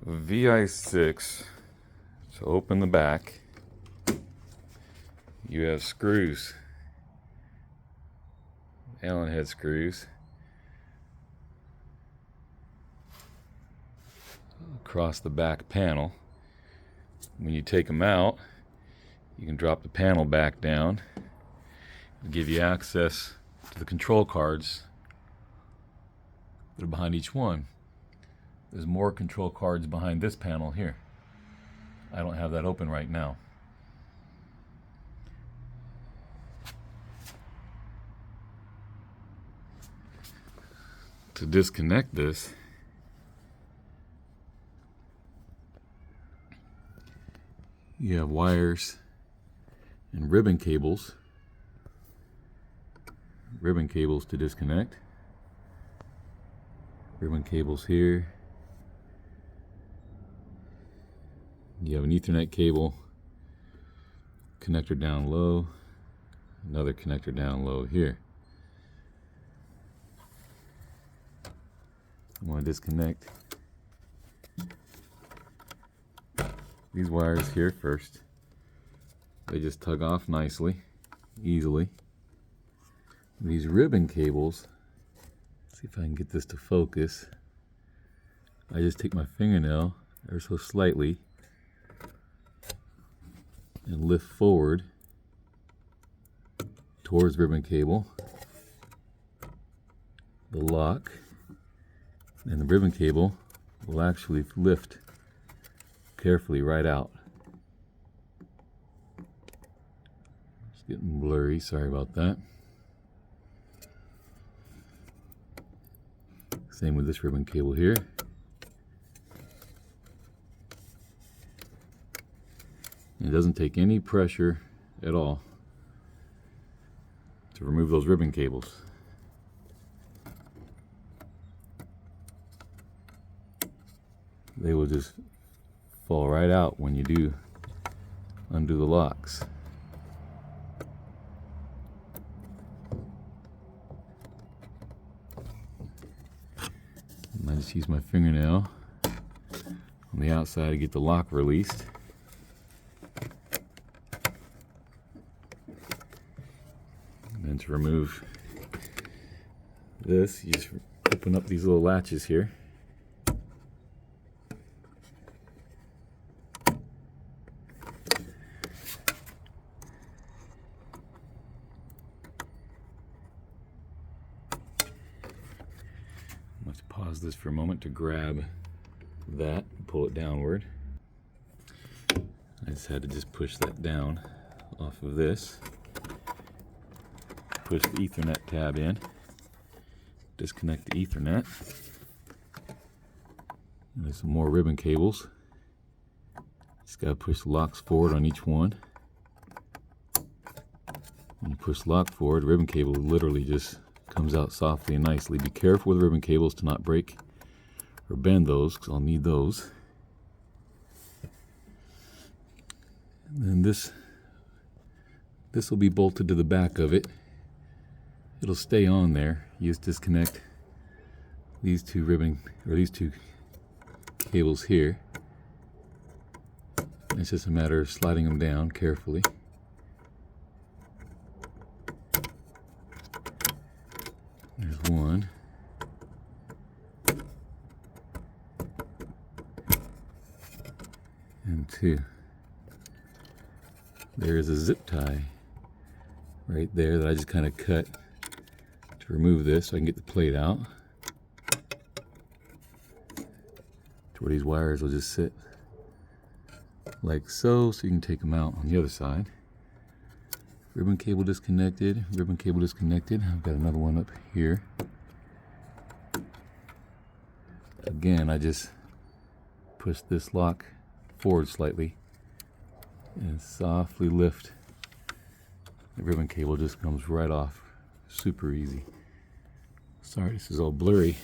VI6. So open the back. You have screws, Allen head screws, across the back panel. When you take them out, you can drop the panel back down and give you access to the control cards that are behind each one. There's more control cards behind this panel here. I don't have that open right now. To disconnect this, you have wires and ribbon cables to disconnect. Ribbon cables here. You have an Ethernet cable, connector down low, another connector down low here. I want to disconnect these wires here first. They just tug off nicely, easily. These ribbon cables, see if I can get this to focus. I just take my fingernail ever so slightly and lift forward towards ribbon cable, the lock, and the ribbon cable will actually lift carefully right out. It's getting blurry, sorry about that. Same with this ribbon cable here. It doesn't take any pressure at all to remove those ribbon cables. They will just fall right out when you do undo the locks. And I just use my fingernail on the outside to get the lock released. And then to remove this, you just open up these little latches here. Let's pause this for a moment to grab that and pull it downward. I just had to push that down off of this. Push the Ethernet tab in. Disconnect the Ethernet. And there's some more ribbon cables. Just gotta push the locks forward on each one. When you push the lock forward, the ribbon cable literally just comes out softly and nicely. Be careful with ribbon cables to not break or bend those, because I'll need those. And then this will be bolted to the back of it. It'll stay on there. You just disconnect these two cables here. It's just a matter of sliding them down carefully. There's one. And two. There's a zip tie right there that I just kind of cut to remove this so I can get the plate out. To where these wires will just sit like so, so you can take them out on the other side. Ribbon cable disconnected, ribbon cable disconnected. I've got another one up here. Again, I just push this lock forward slightly and softly lift. The ribbon cable just comes right off. Super easy. Sorry, this is all blurry.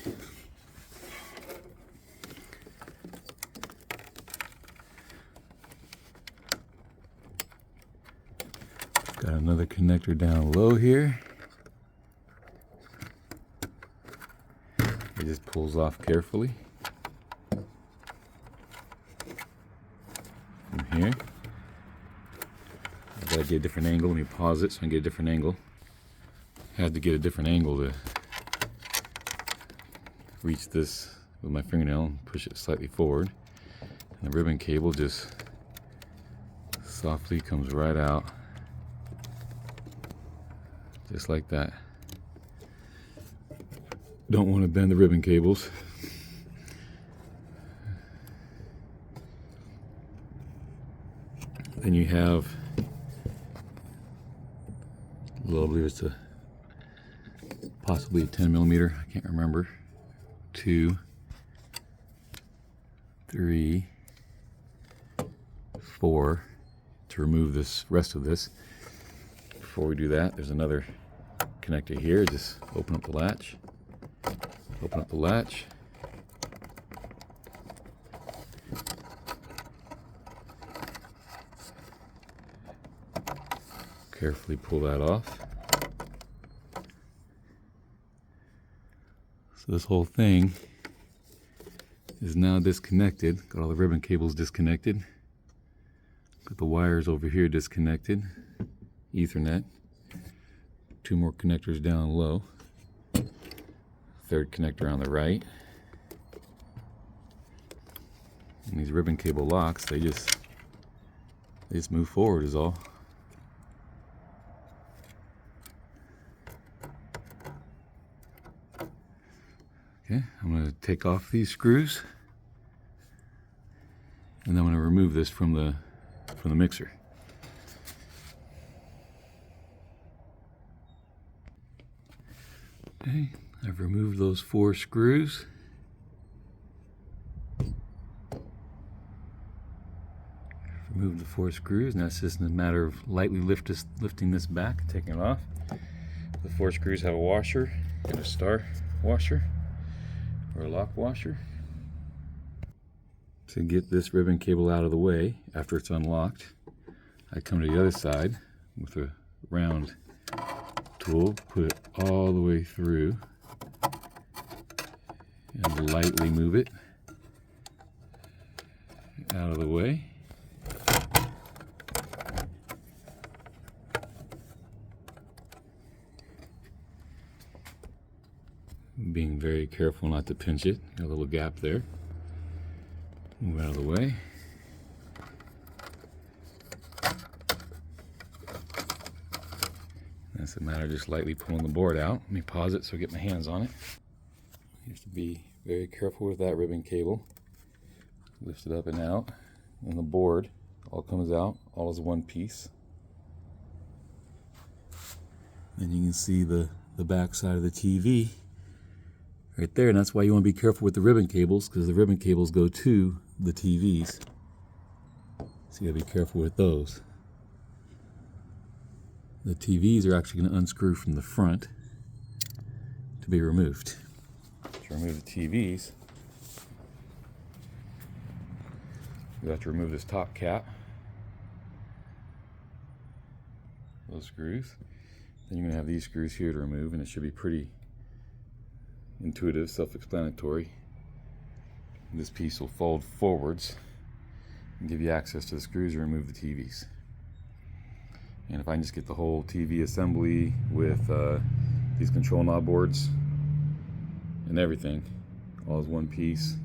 Got another connector down low here. It just pulls off carefully. here. I gotta get a different angle. Let me pause it so I can get a different angle. Had to get a different angle to reach this with my fingernail and push it slightly forward. And the ribbon cable just softly comes right out. Just like that. Don't want to bend the ribbon cables. Then you have, I believe it's possibly a 10mm, I can't remember. 2, 3, 4 to remove this rest of this. Before we do that, there's another connector here. Just open up the latch. Open up the latch. Carefully pull that off. So this whole thing is now disconnected. Got all the ribbon cables disconnected. Got the wires over here disconnected. Ethernet. 2 more connectors down low. 3rd connector on the right. And these ribbon cable locks, they just move forward is all. Okay, I'm going to take off these screws, and then I'm going to remove this from the mixer. Okay, I've removed those 4 screws. Remove the 4 screws. Now it's just a matter of lightly lifting this back, taking it off. The 4 screws have a washer and a star washer, or a lock washer. To get this ribbon cable out of the way after it's unlocked, I come to the other side with a round tool, put it all the way through, and lightly move it out of the way. Being very careful not to pinch it. Got a little gap there. Move out of the way. That's a matter of just lightly pulling the board out. Let me pause it so I get my hands on it. You have to be very careful with that ribbon cable. Lift it up and out, and the board all comes out, all as one piece. Then you can see the back side of the TV right there, and that's why you want to be careful with the ribbon cables, because the ribbon cables go to the TVs. So you gotta be careful with those. The TVs are actually going to unscrew from the front to be removed. To remove the TVs, you have to remove this top cap, those screws. Then you're going to have these screws here to remove, and it should be pretty intuitive, self-explanatory. This piece will fold forwards and give you access to the screws to remove the TVs. And if I can just get the whole TV assembly with these control knob boards and everything all as one piece,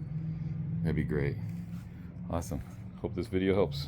that'd be great. Awesome. Hope this video helps.